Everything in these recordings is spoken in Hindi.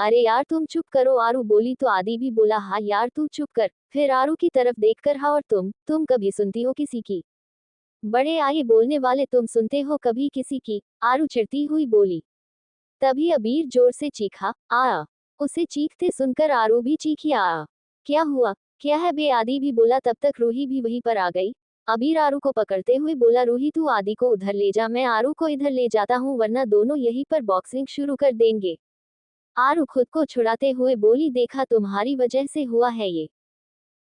अरे यार तुम चुप करो, आरू बोली तो आदि भी बोला हाँ यार तू चुप कर। फिर आरू की तरफ देखकर हाँ और तुम कभी सुनती हो किसी की? बड़े आए बोलने वाले, तुम सुनते हो कभी किसी की? आरू चिढ़ती हुई बोली। तभी अबीर जोर से चीखा आ। उसे चीखते सुनकर आरू भी चीखी आ। क्या हुआ, क्या है बे? आदि भी बोला। तब तक रूही भी वहीं पर आ गई। अबीर आरू को पकड़ते हुए बोला, रूही तू आदि को उधर ले जा, मैं आरू को इधर ले जाता हूँ वरना दोनों यहीं पर बॉक्सिंग शुरू कर देंगे। आरू खुद को छुड़ाते हुए बोली, देखा तुम्हारी वजह से हुआ है ये।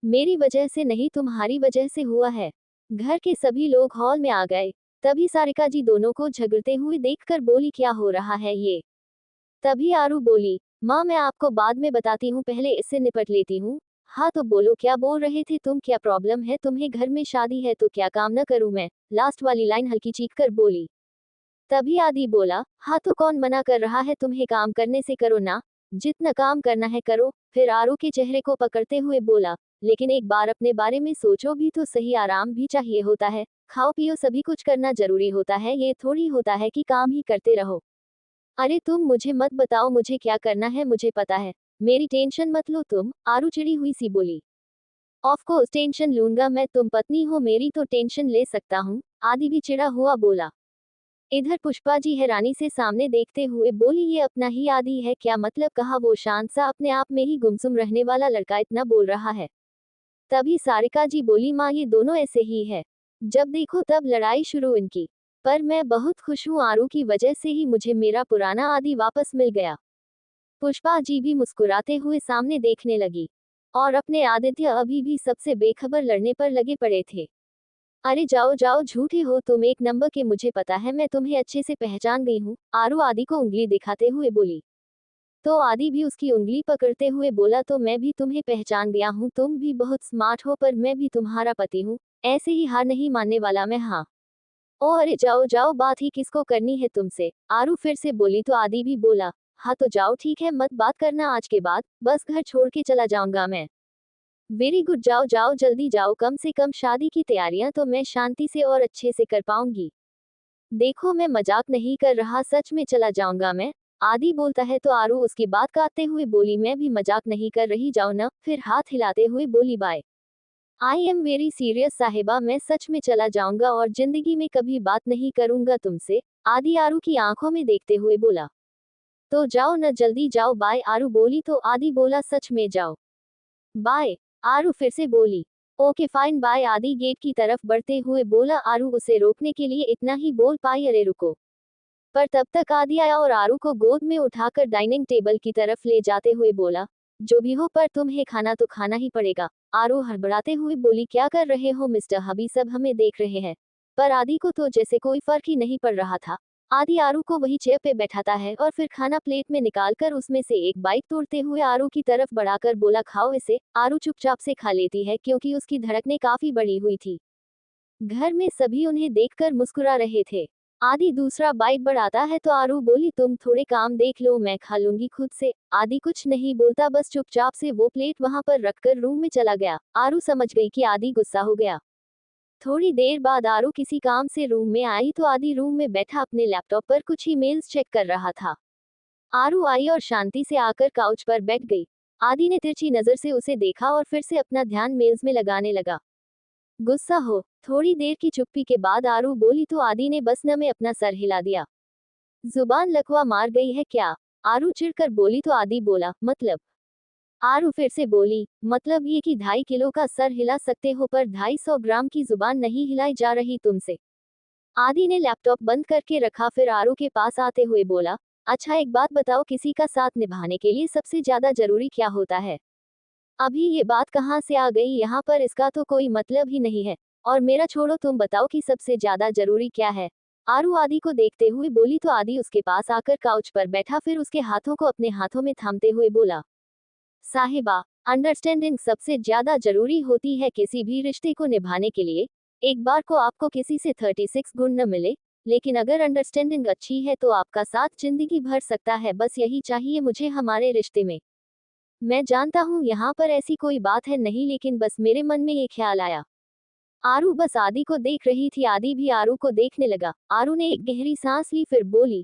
मेरी वजह से नहीं, तुम्हारी वजह से हुआ है। घर के सभी लोग हॉल में आ गए। तभी सारिका जी दोनों को झगड़ते हुए देखकर बोली, क्या हो रहा है ये? तभी आरू बोली, माँ मैं आपको बाद में बताती हूँ, पहले इससे निपट लेती हूँ। हाँ तो बोलो, क्या बोल रहे थे तुम? क्या प्रॉब्लम है तुम्हें? घर में शादी है तो क्या काम न करूँ मैं? लास्ट वाली लाइन हल्की चीख कर बोली। तभी आदि बोला, हाँ तो कौन मना कर रहा है तुम्हें काम करने से, करो ना, जितना काम करना है करो। फिर आरू के चेहरे को पकड़ते हुए बोला, लेकिन एक बार अपने बारे में सोचो भी तो सही, आराम भी चाहिए होता है, खाओ पियो सभी कुछ करना जरूरी होता है, ये थोड़ी होता है कि काम ही करते रहो। अरे तुम मुझे मत बताओ मुझे क्या करना है, मुझे पता है, मेरी टेंशन मत लो तुम। आरू चिड़ी हुई सी बोली। ऑफ कोर्स टेंशन लूंगा मैं, तुम पत्नी हो मेरी तो टेंशन ले सकता हूँ। आदि भी चिड़ा हुआ बोला। इधर पुष्पा जी हैरानी से सामने देखते हुए बोली, ये अपना ही आदि है क्या? मतलब कहा वो शांत सा अपने आप में ही गुमसुम रहने वाला लड़का इतना बोल रहा है। तभी सारिका जी बोली, माँ ये दोनों ऐसे ही है, जब देखो तब लड़ाई शुरू इनकी। पर मैं बहुत खुश हूँ, आरू की वजह से ही मुझे मेरा पुराना आदि वापस मिल गया। पुष्पा जी भी मुस्कुराते हुए सामने देखने लगी। और अपने आदित्य अभी भी सबसे बेखबर लड़ने पर लगे पड़े थे। अरे जाओ जाओ, झूठे हो तुम एक नंबर के, मुझे पता है, मैं तुम्हें अच्छे से पहचान गई हूँ। आरू आदि को उंगली दिखाते हुए बोली। तो आदि भी उसकी उंगली पकड़ते हुए बोला, तो मैं भी तुम्हें पहचान गया हूँ, तुम भी बहुत स्मार्ट हो, पर मैं भी तुम्हारा पति हूँ, ऐसे ही हार नहीं मानने वाला मैं। हाँ ओ अरे जाओ जाओ, बात ही किसको करनी है तुमसे? आरू फिर से बोली। तो आदि भी बोला, हाँ तो जाओ ठीक है, मत बात करना आज के बाद, बस घर छोड़ के चला जाऊंगा मैं। वेरी गुड, जाओ जाओ जल्दी जाओ, कम से कम शादी की तैयारियां तो मैं शांति से और अच्छे से कर पाऊंगी। देखो मैं मजाक नहीं कर रहा, सच में चला जाऊंगा मैं। आदि बोलता है तो आरू उसकी बात काटते हुए बोली, मैं भी मजाक नहीं कर रही, जाओ ना। फिर हाथ हिलाते हुए बोली, bye. I am very serious साहिबा, मैं सच में चला जाऊंगा और जिंदगी में कभी बात नहीं करूंगा तुमसे। आदि आरू की आंखों में देखते हुए बोला। तो जाओ न, जल्दी जाओ, बाय। आरू बोली। तो आदि बोला, सच में जाओ? बाय। आरू फिर से बोली। Okay fine bye. Aadi gate की तरफ बढ़ते हुए बोला। आरू उसे रोकने के लिए इतना ही बोल पाई, अरे रुको। पर तब तक आदि आया और आरू को गोद में उठाकर डाइनिंग टेबल की तरफ ले जाते हुए बोला, जो भी हो पर तुम्हें खाना तो खाना ही पड़ेगा। आरू हड़बड़ाते हुए बोली, क्या कर रहे हो मिस्टर हबी, सब हमें देख रहे हैं। पर आदि को तो जैसे कोई फर्क ही नहीं पड़ रहा था। आदि आरू को वही चेयर पे बैठाता है और फिर खाना प्लेट में निकालकर उसमें से एक बाइट तोड़ते हुए आरू की तरफ बढ़ाकर बोला, खाओ इसे। आरू चुपचाप से खा लेती है क्योंकि उसकी धड़कनें काफी बड़ी हुई थी। घर में सभी उन्हें देखकर मुस्कुरा रहे थे। आदि दूसरा बाइट बढ़ाता है तो आरू बोली, तुम थोड़े काम देख लो, मैं खा लूंगी खुद से। आदि कुछ नहीं बोलता, बस चुपचाप से वो प्लेट वहां पर रखकर रूम में चला गया। आरू समझ गई कि आदि गुस्सा हो गया। थोड़ी देर बाद आरू किसी काम से रूम में आई तो आदि रूम में बैठा अपने लैपटॉप पर कुछ ईमेल्स चेक कर रहा था। आरू आई और शांति से आकर काउच पर बैठ गई। आदि ने तिरछी नजर से उसे देखा और फिर से अपना ध्यान मेल्स में लगाने लगा। गुस्सा हो? थोड़ी देर की चुप्पी के बाद आरू बोली। तो आदि ने बस न में अपना सर हिला दिया। जुबान लकवा मार गई है क्या? आरू चिढ़कर बोली। तो आदि बोला, मतलब? आरू फिर से बोली, मतलब ये कि 2.5 किलो का सर हिला सकते हो पर 250 ग्राम की जुबान नहीं हिलाई जा रही तुमसे। आदि ने लैपटॉप बंद करके रखा, फिर आरू के पास आते हुए बोला, अच्छा एक बात बताओ, किसी का साथ निभाने के लिए सबसे ज्यादा जरूरी क्या होता है? अभी ये बात कहाँ से आ गई यहाँ पर, इसका तो कोई मतलब ही नहीं है। और मेरा छोड़ो, तुम बताओ कि सबसे ज्यादा जरूरी क्या है? आरू आदि को देखते हुए बोली। तो आदि उसके पास आकर काउच पर बैठा, फिर उसके हाथों को अपने हाथों में थामते हुए बोला, साहिबा, अंडरस्टैंडिंग सबसे ज्यादा जरूरी होती है किसी भी रिश्ते को निभाने के लिए। एक बार को आपको किसी से 36 गुण न मिले, लेकिन अगर अंडरस्टैंडिंग अच्छी है तो आपका साथ जिंदगी भर सकता है, बस यही चाहिए मुझे हमारे रिश्ते में। मैं जानता हूँ यहाँ पर ऐसी कोई बात है नहीं, लेकिन बस मेरे मन में ये ख्याल आया। आरू बस आदि को देख रही थी, आदि भी आरू को देखने लगा। आरू ने एक गहरी सांस ली, फिर बोली,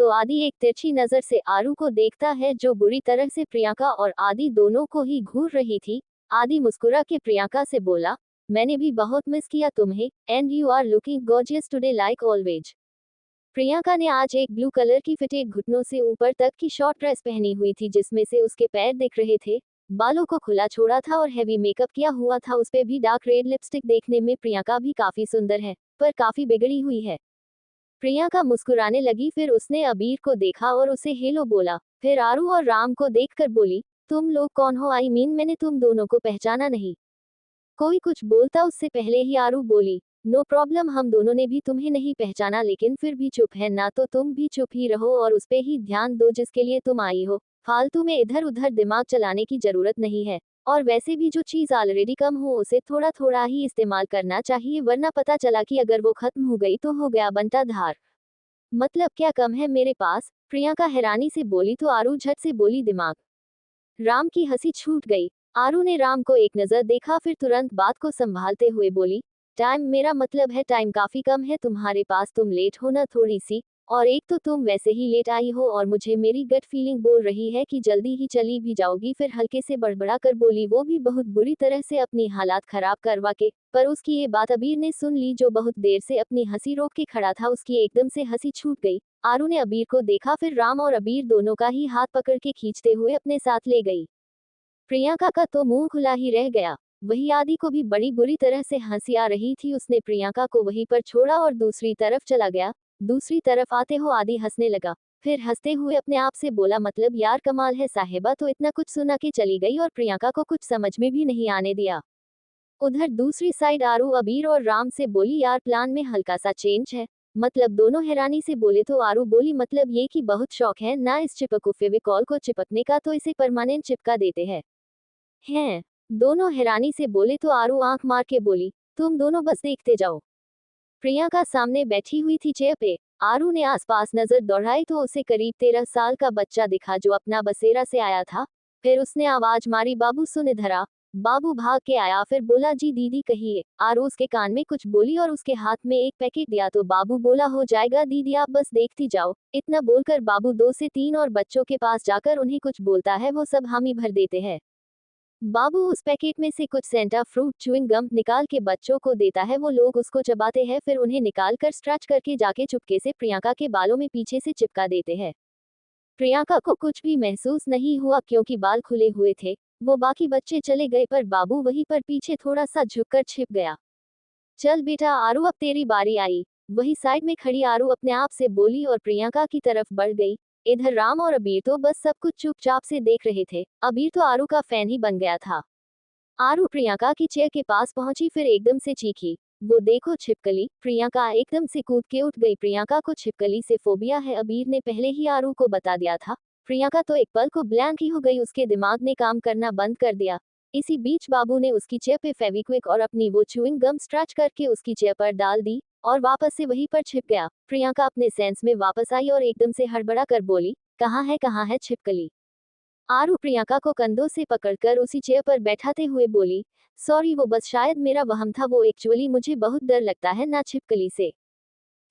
तो आदि एक तिरछी नजर से आरू को देखता है, जो बुरी तरह से प्रियंका और आदि दोनों को ही घूर रही थी। आदि मुस्कुरा के प्रियंका से बोला, मैंने भी बहुत मिस किया तुम्हें, and you are looking gorgeous today like always. Priyanka ने आज एक ब्लू कलर की फिटेड घुटनों से ऊपर तक की शॉर्ट ड्रेस पहनी हुई थी, जिसमें से उसके पैर दिख रहे थे। बालों को खुला छोड़ा था और हैवी मेकअप किया हुआ था, उस पे भी डार्क रेड लिपस्टिक। देखने में प्रियंका भी काफी सुंदर है, पर काफी बिगड़ी हुई है। प्रियंका मुस्कुराने लगी, फिर उसने अबीर को देखा और उसे हेलो बोला। फिर आरू और राम को देखकर बोली, तुम लोग कौन हो? आई मीन मैंने तुम दोनों को पहचाना नहीं। कोई कुछ बोलता उससे पहले ही आरू बोली, नो प्रॉब्लम, हम दोनों ने भी तुम्हें नहीं पहचाना, लेकिन फिर भी चुप है ना, तो तुम भी चुप ही रहो और उस पे ही ध्यान दो जिसके लिए तुम आई हो। फालतू में इधर उधर दिमाग चलाने की जरूरत नहीं है। और वैसे भी जो चीज ऑलरेडी कम हो उसे थोड़ा थोड़ा ही इस्तेमाल करना चाहिए, वरना पता चला कि अगर वो खत्म हो गई तो हो गया बनता धार। मतलब क्या कम है मेरे पास? प्रियंका हैरानी से बोली तो आरू झट से बोली, दिमाग। राम की हंसी छूट गई। आरू ने राम को एक नजर देखा, फिर तुरंत बात को संभालते हुए बोली, टाइम, मेरा मतलब है टाइम काफी कम है तुम्हारे पास, तुम लेट हो ना थोड़ी सी। और एक तो तुम वैसे ही लेट आई हो, और मुझे मेरी गट फीलिंग बोल रही है कि जल्दी ही चली भी जाओगी। फिर हल्के से बड़बड़ा कर बोली, वो भी बहुत बुरी तरह से अपनी हालात खराब करवा के। पर उसकी ये बात अबीर ने सुन ली, जो बहुत देर से अपनी हंसी रोक के खड़ा था। उसकी एकदम से हंसी छूट गई। आरू ने अबीर को देखा, फिर राम और अबीर दोनों का ही हाथ पकड़ के खींचते हुए अपने साथ ले गई। प्रियंका का तो मुंह खुला ही रह गया। वही आदि को भी बड़ी बुरी तरह से हंसी आ रही थी। उसने प्रियंका को वहीं पर छोड़ा और दूसरी तरफ चला गया। दूसरी तरफ आते हो आदि हंसने लगा, फिर हंसते हुए अपने आप से बोला, मतलब यार कमाल है साहिबा, तो इतना कुछ सुना के चली गई और प्रियंका को कुछ समझ में भी नहीं आने दिया। उधर दूसरी साइड आरू अबीर और राम से बोली, यार प्लान में हल्का सा चेंज है। मतलब दोनों हैरानी से बोले तो आरू बोली, मतलब ये कि बहुत शौक है ना इस चिपको फेविकॉल को चिपकने का, तो इसे परमानेंट चिपका देते हैं। दोनों हैरानी से बोले तो आरू आंख मार के बोली, तुम दोनों बस देखते जाओ। प्रियंका सामने बैठी हुई थी चेयर पे। आरू ने आसपास नजर दौड़ाई तो उसे करीब 13 साल का बच्चा दिखा, जो अपना बसेरा से आया था। फिर उसने आवाज मारी, बाबू सुन इधर आ। बाबू भाग के आया, फिर बोला, जी दीदी कहिए। आरू उसके कान में कुछ बोली और उसके हाथ में एक पैकेट दिया, तो बाबू बोला, हो जाएगा दीदी, आप बस देखती जाओ। इतना बोलकर बाबू 2 से 3 और बच्चों के पास जाकर उन्हें कुछ बोलता है, वो सब हामी भर देते हैं। बाबू उस पैकेट में से कुछ सेंटा फ्रूट च्युइंग गम निकाल के बच्चों को देता है, वो लोग उसको चबाते हैं, फिर उन्हें निकाल कर स्ट्रेच करके जाके चुपके से प्रियंका के बालों में पीछे से चिपका देते हैं। प्रियंका को कुछ भी महसूस नहीं हुआ, क्योंकि बाल खुले हुए थे। वो बाकी बच्चे चले गए, पर बाबू वहीं पर पीछे थोड़ा सा झुककर छिप गया। चल बेटा आरू, अब तेरी बारी आई। वही साइड में खड़ी आरू अपने आप से बोली और प्रियंका की तरफ बढ़ गई। इधर राम और अबीर तो बस सब कुछ चुपचाप से देख रहे थे। अबीर तो आरू का फैन ही बन गया था। आरू प्रियंका की चेयर के पास पहुंची, फिर एकदम से चीखी, वो देखो छिपकली। प्रियंका एकदम से कूद के उठ गई। प्रियंका को छिपकली से फोबिया है, अबीर ने पहले ही आरू को बता दिया था। प्रियंका तो एक पल को ब्लैंक ही हो गई, उसके दिमाग ने काम करना बंद कर दिया। इसी बीच बाबू ने उसकी चेयर पे फेविक्विक और अपनी वो च्युइंग गम स्ट्रेच करके उसकी चेयर पर डाल दी और वापस से वहीं पर छिप गया। प्रियंका अपने सेंस में वापस आई और एकदम से हड़बड़ा कर बोली, कहाँ है छिपकली? आरू प्रियंका को कंधों से पकड़कर उसी चेयर पर बैठाते हुए बोली, सॉरी, वो बस शायद मेरा वहम था, वो एक्चुअली मुझे बहुत डर लगता है ना छिपकली से।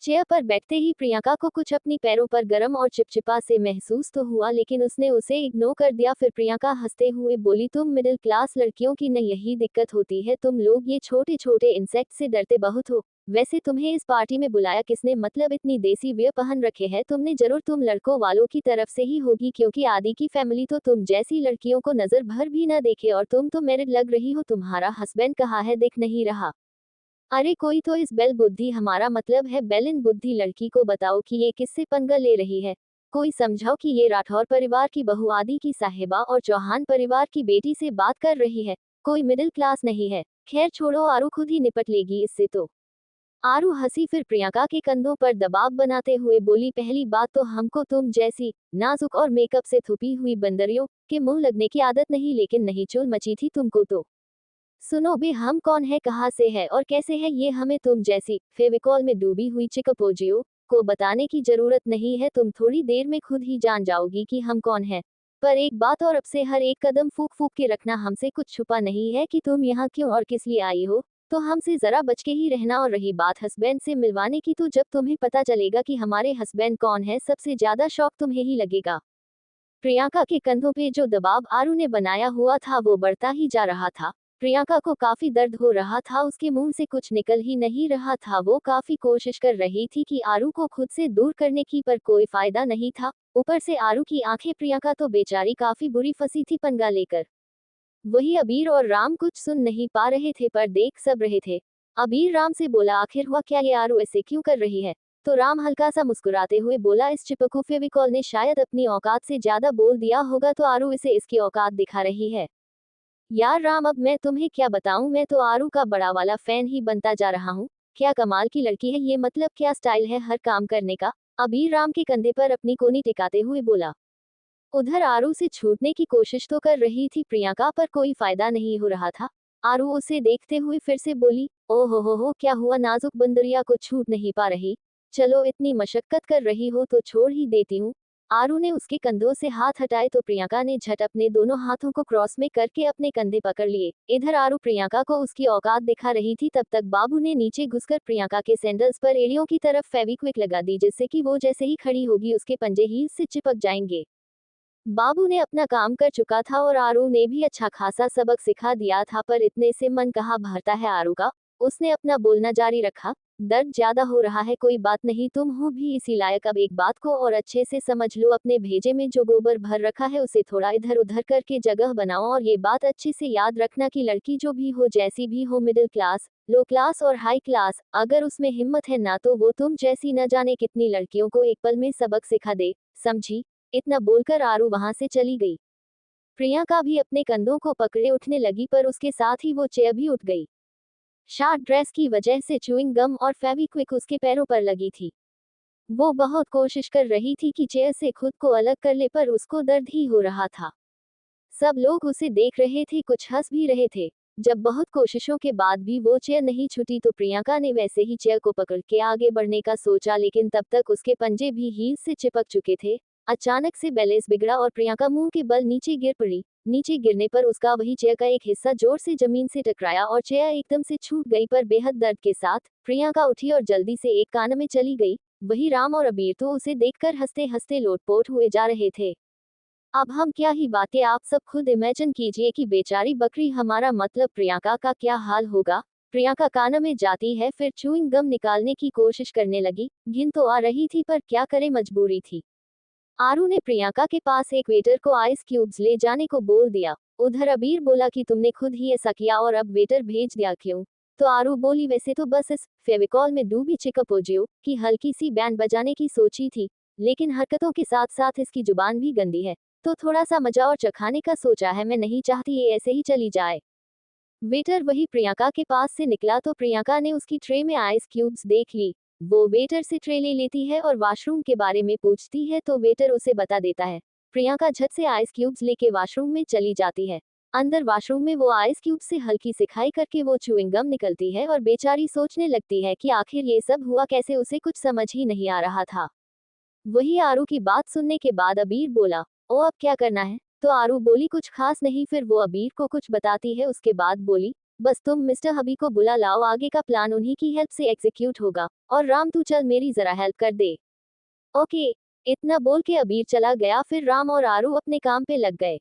चेयर पर बैठते ही प्रियंका को कुछ अपनी पैरों पर गर्म और चिपचिपा से महसूस तो हुआ, लेकिन उसने उसे इग्नोर कर दिया। फिर प्रियंका हंसते हुए बोली, तुम मिडिल क्लास लड़कियों की न यही दिक्कत होती है, तुम लोग ये छोटे छोटे इंसेक्ट से डरते बहुत हो। वैसे तुम्हें इस पार्टी में बुलाया किसने? मतलब इतनी देसी वियर पहन रखे हैं तुमने, जरूर तुम लड़कों वालों की तरफ से ही होगी, क्योंकि आदि की फैमिली तो तुम जैसी लड़कियों को नजर भर भी न देखे, और तुम तो मैरिड लग रही हो। तुम्हारा हस्बैंड कहाँ है? दिख नहीं रहा। अरे कोई तो इस बेल बुद्धि, हमारा मतलब है बेलिन बुद्धि लड़की को बताओ कि ये किससे पंगा ले रही है। कोई समझाओ कि ये राठौर परिवार की बहू आदि की साहिबा और चौहान परिवार की बेटी से बात कर रही है, कोई मिडिल क्लास नहीं है। खैर छोड़ो, आरू खुद ही निपट लेगी इससे तो। आरू हंसी, फिर प्रियंका के कंधों पर दबाव बनाते हुए बोली, पहली बात तो हमको तुम जैसी नाजुक और मेकअप से थुपी हुई बंदरियों के मुंह लगने की आदत नहीं, लेकिन नहीं चुल मची थी तुमको तो। सुनो बे, हम कौन है, कहाँ से है और कैसे है, ये हमें तुम जैसी फेविकॉल में डूबी हुई चिकपोजियो को बताने की जरूरत नहीं है। तुम थोड़ी देर में खुद ही जान जाओगी कि हम कौन है। पर एक बात और, अब से हर एक कदम फूक फूक के रखना, हमसे कुछ छुपा नहीं है कि तुम यहाँ क्यों और किस लिए आई हो। तो हमसे जरा बच के ही रहना। और रही बात हस्बैंड से मिलवाने की, तो जब तुम्हें पता चलेगा कि हमारे हस्बैंड कौन है, सबसे ज्यादा शौक तुम्हें ही लगेगा। प्रियंका के कंधों पे जो दबाव आरू ने बनाया हुआ था वो बढ़ता ही जा रहा था। प्रियंका को काफी दर्द हो रहा था, उसके मुंह से कुछ निकल ही नहीं रहा था। वो काफी कोशिश कर रही थी कि आरू को खुद से दूर करने की, पर कोई फायदा नहीं था। ऊपर से आरू की आंखें, प्रियंका तो बेचारी काफी बुरी फंसी थी पंगा लेकर। वही अबीर और राम कुछ सुन नहीं पा रहे थे पर देख सब रहे थे। अबीर राम से बोला, आखिर हुआ क्या, ये आरू ऐसे क्यों कर रही है? तो राम हल्का सा मुस्कुराते हुए बोला, इस चिपकू फेविकॉल ने शायद अपनी औकात से ज्यादा बोल दिया होगा, तो आरू इसे इसकी औकात दिखा रही है। यार राम, अब मैं तुम्हें क्या बताऊं, मैं तो आरू का बड़ा वाला फैन ही बनता जा रहा हूँ। क्या कमाल की लड़की है ये, मतलब क्या स्टाइल है हर काम करने का। अबीर राम के कंधे पर अपनी कोनी टिकाते हुए बोला। उधर आरू से छूटने की कोशिश तो कर रही थी प्रियंका, पर कोई फायदा नहीं हो रहा था। आरू उसे देखते हुए फिर से बोली, ओ हो, क्या हुआ, नाजुक बंदरिया को छूट नहीं पा रही? चलो इतनी मशक्कत कर रही हो तो छोड़ ही देती हूँ। आरू ने उसके कंधों से हाथ हटाए तो प्रियंका ने झट अपने दोनों हाथों को क्रॉस में करके अपने कंधे पकड़ लिए। इधर आरू प्रियंका को उसकी औकात दिखा रही थी, तब तक बाबू ने नीचे घुसकर प्रियंका के सैंडल्स पर एड़ियों की तरफ फेविक्विक लगा दी, जिससे कि वो जैसे ही खड़ी होगी उसके पंजे हील्स से चिपक जाएंगे। बाबू ने अपना काम कर चुका था और आरू ने भी अच्छा खासा सबक सिखा दिया था, पर इतने से मन कहाँ भरता है आरू का। उसने अपना बोलना जारी रखा, दर्द ज्यादा हो रहा है, कोई बात नहीं, तुम हो भी इसी लायक। अब एक बात को और अच्छे से समझ लो, अपने भेजे में जो गोबर भर रखा है उसे थोड़ा इधर उधर करके जगह बनाओ। और ये बात अच्छे से याद रखना कि लड़की जो भी हो, जैसी भी हो, मिडिल क्लास, लो क्लास और हाई क्लास, अगर उसमें हिम्मत है ना, तो वो तुम जैसी न जाने कितनी लड़कियों को एक पल में सबक सिखा दे, समझी? इतना बोलकर आरू वहां से चली गई। प्रियंका भी अपने कंधों को पकड़े उठने लगी, पर उसके साथ ही वो चेयर भी उठ गई। शार्ट ड्रेस की वजह से च्युइंग गम और फेविक्विक उसके पैरों पर लगी थी। वो बहुत कोशिश कर रही थी कि चेयर से खुद को अलग कर ले, पर उसको दर्द ही हो रहा था। सब लोग उसे देख रहे थे, कुछ हंस भी रहे थे। जब बहुत कोशिशों के बाद भी वो चेयर नहीं छूटी तो प्रियंका ने वैसे ही चेयर को पकड़ के आगे बढ़ने का सोचा, लेकिन तब तक उसके पंजे भी हील्स से चिपक चुके थे। अचानक से बैलेंस बिगड़ा और प्रियंका मुंह के बल नीचे गिर पड़ी। नीचे गिरने पर उसका वही चेयर का एक हिस्सा जोर से जमीन से टकराया और चेयर एकदम से छूट गई, पर बेहद दर्द के साथ। प्रियंका उठी और जल्दी से एक कान में चली गई। वही राम और अबीर तो उसे देखकर हंसते हंसते लोटपोट हुए जा रहे थे। अब हम क्या ही बातें, आप सब खुद इमेजिन कीजिए कि बेचारी बकरी, हमारा मतलब प्रियंका का क्या हाल होगा। प्रियंका कान में जाती है, फिर च्युइंग गम निकालने की कोशिश करने लगी। घिन तो आ रही थी, पर क्या करे, मजबूरी थी। आरू ने प्रियंका के पास एक वेटर को आइस क्यूब्स ले जाने को बोल दिया। उधर अबीर बोला कि तुमने खुद ही ऐसा किया और अब वेटर भेज दिया क्यों? तो आरू बोली, वैसे तो बस इस फेविकॉल में डूबी चिकपोजियो की हल्की सी बैंड बजाने की सोची थी, लेकिन हरकतों के साथ साथ इसकी जुबान भी गंदी है, तो थोड़ा सा मजा और चखाने का सोचा है, मैं नहीं चाहती ये ऐसे ही चली जाए। वेटर वही प्रियंका के पास से निकला तो प्रियंका ने उसकी ट्रे में आइस क्यूब्स देख ली। वो वेटर से ट्रे ले लेती है और वॉशरूम के बारे में पूछती है, तो वेटर उसे बता देता है। प्रियंका झट से आइस क्यूब्स लेके वॉशरूम में चली जाती है। अंदर वॉशरूम में वो आइस क्यूब से हल्की सिखाई करके वो च्युइंग गम निकलती है और बेचारी सोचने लगती है कि आखिर ये सब हुआ कैसे, उसे कुछ समझ ही नहीं आ रहा था। वही आरू की बात सुनने के बाद अबीर बोला, ओ अब क्या करना है? तो आरू बोली, कुछ खास नहीं। फिर वो अबीर को कुछ बताती है, उसके बाद बोली, बस तुम मिस्टर हबी को बुला लाओ, आगे का प्लान उन्हीं की हेल्प से एग्जीक्यूट होगा। और राम तू चल, मेरी जरा हेल्प कर दे। ओके। इतना बोल के अबीर चला गया। फिर राम और आरू अपने काम पे लग गए।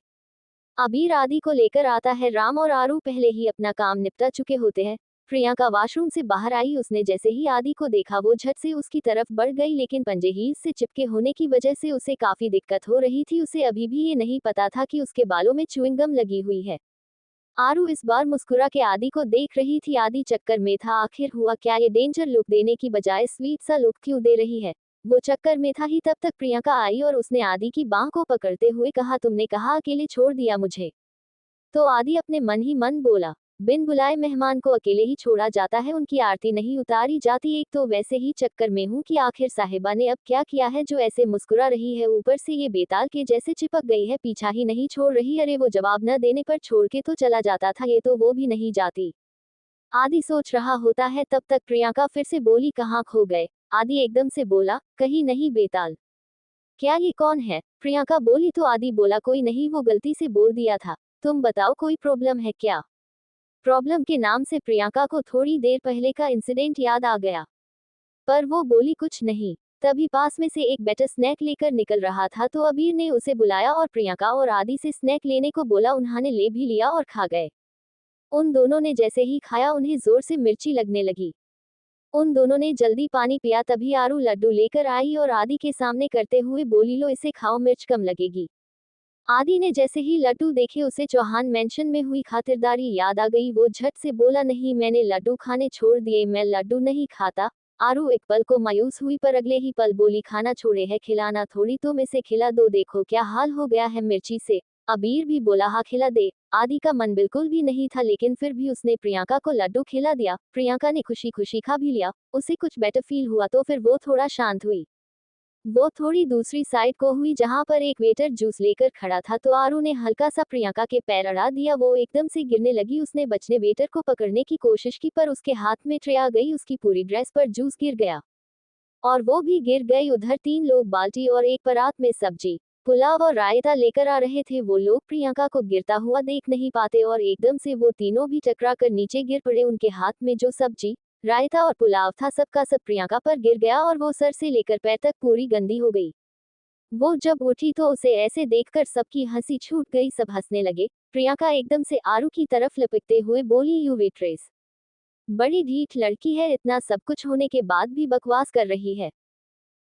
अबीर आदि को लेकर आता है। राम और आरू पहले ही अपना काम निपटा चुके होते हैं। प्रियंका वॉशरूम से बाहर आई, उसने जैसे ही आदि को देखा वो झट से उसकी तरफ बढ़ गई, लेकिन पंजे हील्स से चिपके होने की वजह से उसे काफी दिक्कत हो रही थी। उसे अभी भी ये नहीं पता था कि उसके बालों में च्युइंग गम लगी हुई है। आरू इस बार मुस्कुरा के आदि को देख रही थी। आदि चक्कर में था, आखिर हुआ क्या, ये डेंजर लुक देने की बजाय स्वीट सा लुक क्यों दे रही है? वो चक्कर में था ही तब तक प्रियंका आई और उसने आदि की बांह को पकड़ते हुए कहा, तुमने कहा अकेले छोड़ दिया मुझे? तो आदि अपने मन ही मन बोला, बिन बुलाए मेहमान को अकेले ही छोड़ा जाता है, उनकी आरती नहीं उतारी जाती। एक तो वैसे ही चक्कर में हूँ कि आखिर साहिबा ने अब क्या किया है जो ऐसे मुस्कुरा रही है, ऊपर से ये बेताल के जैसे चिपक गई है, पीछा ही नहीं छोड़ रही। अरे वो जवाब न देने पर छोड़ के तो चला जाता था, ये तो वो भी नहीं जाती। आदि सोच रहा होता है, तब तक प्रियंका फिर से बोली, कहाँ खो गए? आदि एकदम से बोला, कहीं नहीं बेताल। क्या ये कौन है? प्रियंका बोली तो आदि बोला, कोई नहीं, वो गलती से बोल दिया था। तुम बताओ, कोई प्रॉब्लम है क्या? प्रॉब्लम के नाम से प्रियंका को थोड़ी देर पहले का इंसिडेंट याद आ गया, पर वो बोली कुछ नहीं। तभी पास में से एक बेटा स्नैक लेकर निकल रहा था तो अबीर ने उसे बुलाया और प्रियंका और आदि से स्नैक लेने को बोला। उन्होंने ले भी लिया और खा गए। उन दोनों ने जैसे ही खाया उन्हें जोर से मिर्ची लगने लगी। उन दोनों ने जल्दी पानी पिया। तभी आरू लड्डू लेकर आई और आदि के सामने करते हुए बोली, लो इसे खाओ, मिर्च कम लगेगी। आदि ने जैसे ही लड्डू देखे उसे चौहान मेंशन में हुई खातिरदारी याद आ गई। वो झट से बोला, नहीं, मैंने लड्डू खाने छोड़ दिए, मैं लड्डू नहीं खाता। आरू एक पल को मायूस हुई पर अगले ही पल बोली, खाना छोड़े है, खिलाना थोड़ी, तुम इसे खिला दो, देखो क्या हाल हो गया है मिर्ची से। अबीर भी बोला, हाँ खिला दे। आदि का मन बिल्कुल भी नहीं था, लेकिन फिर भी उसने प्रियंका को लड्डू खिला दिया। प्रियंका ने खुशी खुशी खा भी लिया। उसे कुछ बेटर फील हुआ तो फिर वो थोड़ा शांत हुई। वो थोड़ी दूसरी साइड को हुई जहां पर एक वेटर जूस लेकर खड़ा था तो आरू ने हल्का सा प्रियंका के पैर अड़ा दिया। वो एकदम से गिरने लगी। उसने बचने वेटर को पकड़ने की कोशिश की पर उसके हाथ में ट्रे आ गई। उसकी पूरी ड्रेस पर जूस गिर गया और वो भी गिर गई। उधर 3 लोग बाल्टी और एक परात में सब्जी, पुलाव और रायता लेकर आ रहे थे। वो लोग प्रियंका को गिरता हुआ देख नहीं पाते और एकदम से वो तीनों भी टकरा कर नीचे गिर पड़े। उनके हाथ में जो सब्जी, रायता और पुलाव था सबका सब प्रियंका पर गिर गया और वो सर से लेकर पैर तक पूरी गंदी हो गई। वो जब उठी तो उसे ऐसे देखकर सबकी हंसी छूट गई। सब हंसने लगे। प्रियंका एकदम से आरू की तरफ लपकते हुए बोली, यू वेट्रेस, बड़ी ढीठ लड़की है, इतना सब कुछ होने के बाद भी बकवास कर रही है।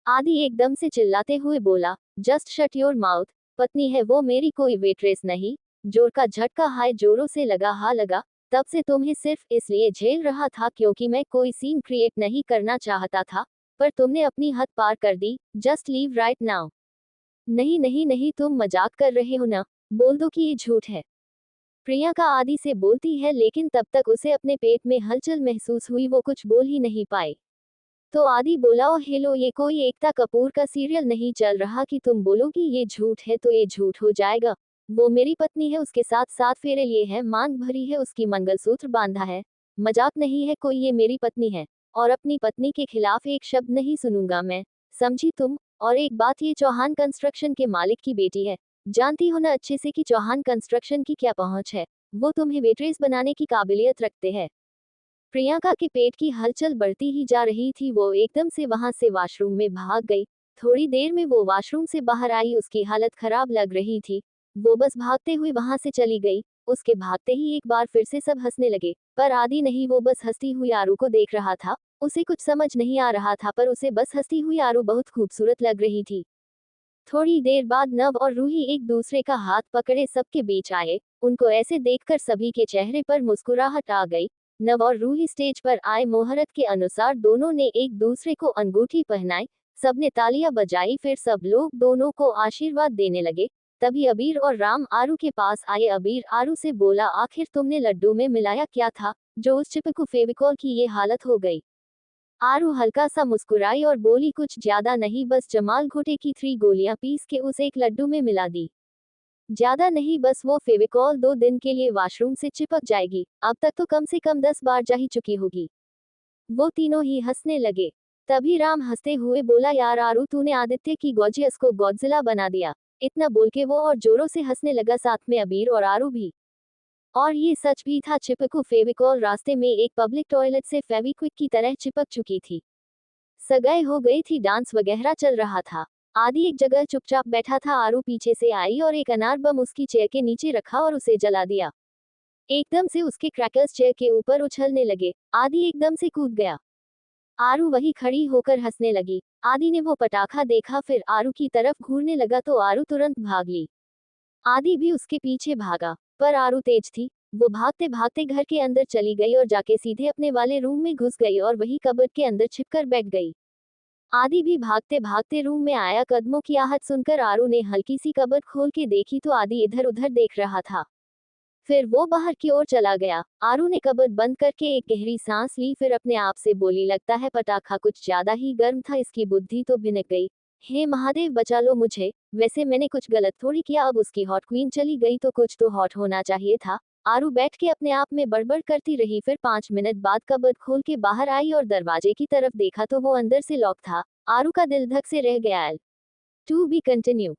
आदि एकदम से चिल्लाते हुए बोला, जस्ट शट योर माउथ, पत्नी है वो मेरी, कोई वेट्रेस नहीं। जोर का झटका हाय जोरों से लगा। हाँ लगा। तब से तुम्हें सिर्फ इसलिए झेल रहा था क्योंकि मैं कोई सीन क्रिएट नहीं करना चाहता था, पर तुमने अपनी हद पार कर दी। Just leave right now. नहीं नहीं नहीं, तुम मजाक कर रहे हो ना, बोल दो कि ये झूठ है। प्रियंका आदि से बोलती है लेकिन तब तक उसे अपने पेट में हलचल महसूस हुई। वो कुछ बोल ही नहीं पाई। तो आदि बोला, ओ हेलो, ये कोई एकता कपूर का सीरियल नहीं चल रहा कि तुम बोलोगी ये झूठ है तो ये झूठ हो जाएगा। वो मेरी पत्नी है, उसके साथ 7 फेरे लिए हैं, मांग भरी है, उसकी मंगलसूत्र बांधा है। मजाक नहीं है कोई, ये मेरी पत्नी है और अपनी पत्नी के खिलाफ एक शब्द नहीं सुनूंगा मैं, समझी तुम। और एक बात, ये चौहान कंस्ट्रक्शन के मालिक की बेटी है। जानती हो ना अच्छे से कि चौहान कंस्ट्रक्शन की क्या पहुंच है। वो तुम्हें वेट्रेस बनाने की काबिलियत रखते हैं। प्रियंका के पेट की हलचल बढ़ती ही जा रही थी। वो एकदम से वहां से वॉशरूम में भाग गई। थोड़ी देर में वो वॉशरूम से बाहर आई। उसकी हालत खराब लग रही थी। वो बस भागते हुए वहां से चली गई। उसके भागते ही एक बार फिर से सब हंसने लगे, पर आदि नहीं, वो बस हंसती हुई आरू को देख रहा था। उसे कुछ समझ नहीं आ रहा था पर उसे बस हंसती हुई आरू बहुत खूबसूरत लग रही थी। थोड़ी देर बाद नव और रूही एक दूसरे का हाथ पकड़े सबके बीच आए। उनको ऐसे देखकर सभी के चेहरे पर मुस्कुराहट आ गई। नव और रूही स्टेज पर आए। मुहूर्त के अनुसार दोनों ने एक दूसरे को अंगूठी पहनाई। सबने तालियां बजाई। फिर सब लोग दोनों को आशीर्वाद देने लगे। तभी अबीर और राम आरू के पास आए। अबीर आरू से बोला, आखिर तुमने लड्डू में मिलाया क्या था जो उस चिपकू फेविकॉल की ये हालत हो गई। आरू हल्का सा मुस्कुराई और बोली, कुछ ज्यादा नहीं, बस जमाल घोटे की 3 गोलियां पीस के उस एक लड्डू में मिला दी। ज्यादा नहीं, बस वो फेविकॉल 2 दिन के लिए वॉशरूम से चिपक जाएगी। अब तक तो कम से कम 10 बार जा ही चुकी होगी। वो तीनों ही हंसने लगे। तभी राम हंसते हुए बोला, यार आरू, तूने आदित्य की गॉर्जियस को गॉडजिला बना दिया। इतना बोल के वो और जोरों से हंसने लगा, साथ में अबीर और आरू भी। और ये सच भी था। चिपकू फेविकॉल रास्ते में एक पब्लिक टॉयलेट से फेविक्विक की तरह चिपक चुकी थी। सगाई हो गई थी, डांस वगैरह चल रहा था। आदि एक जगह चुपचाप बैठा था। आरू पीछे से आई और एक अनार बम उसकी चेयर के नीचे रखा और उसे जला दिया। एकदम से उसके क्रैकर्स चेयर के ऊपर उछलने लगे। आदि एकदम से कूद गया। आरू वही खड़ी होकर हंसने लगी। आदि ने वो पटाखा देखा, फिर आरू की तरफ घूरने लगा तो आरू तुरंत भाग ली। आदि भी उसके पीछे भागा, पर आरू तेज थी। वो भागते भागते घर के अंदर चली गई और जाके सीधे अपने वाले रूम में घुस गई और वही कबर्ड के अंदर छिपकर बैठ गई। आदि भी भागते भागते रूम में आया। कदमों की आहट सुनकर आरू ने हल्की सी कबर्ड खोल के देखी तो आदि इधर उधर देख रहा था। फिर वो बाहर की ओर चला गया। आरू ने कबर्ड बंद करके एक गहरी सांस ली, फिर अपने आप से बोली, लगता है पटाखा कुछ ज्यादा ही गर्म था, इसकी बुद्धि तो भिनक गई। हे महादेव, बचा लो मुझे। वैसे मैंने कुछ गलत थोड़ी किया, अब उसकी हॉट क्वीन चली गई तो कुछ तो हॉट होना चाहिए था। आरू बैठ के अपने आप में बड़बड़ करती रही। फिर 5 मिनट बाद कबर्ड खोल के बाहर आई और दरवाजे की तरफ देखा तो वो अंदर से लॉक था। आरू का दिल धक से रह गया। To be continue.